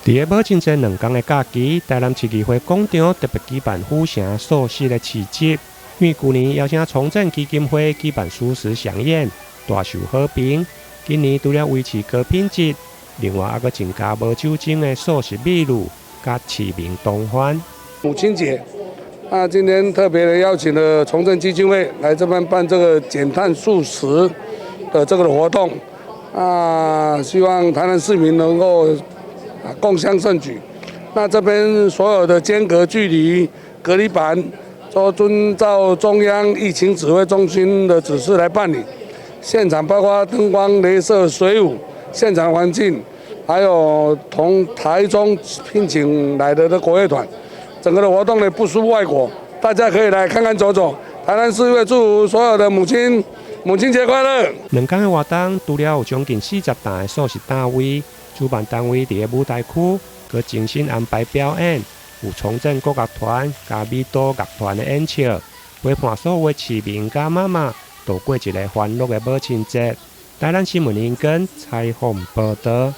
伫个母亲节2天的假期，台南市议会广场特别举办府城素食的市集，因为去年邀请重振基金会举办素食飨宴，大受好评。今年除了维持高品质，另外还阁增加无酒精的素食美女，甲市民同欢。母亲节，今天特别的邀请了重振基金会来这边办这个减碳素食的这个活动，希望台南市民能够共襄盛举。那这边所有的间隔距离、隔离板，都遵照中央疫情指挥中心的指示来办理。现场包括灯光、镭射、水舞，现场环境，还有从台中聘请来的国乐团，整个的活动呢不输外国，大家可以来看看走走。台南市会祝福所有的母亲节快乐。2天的活动，除了有将近40担的素食单位，主办单位伫个舞台区，佮精心安排表演，有重振国乐团、加美都乐团的演唱，陪伴所有的市民甲妈妈度过一个欢乐的母亲节。台南新闻引根采访报道。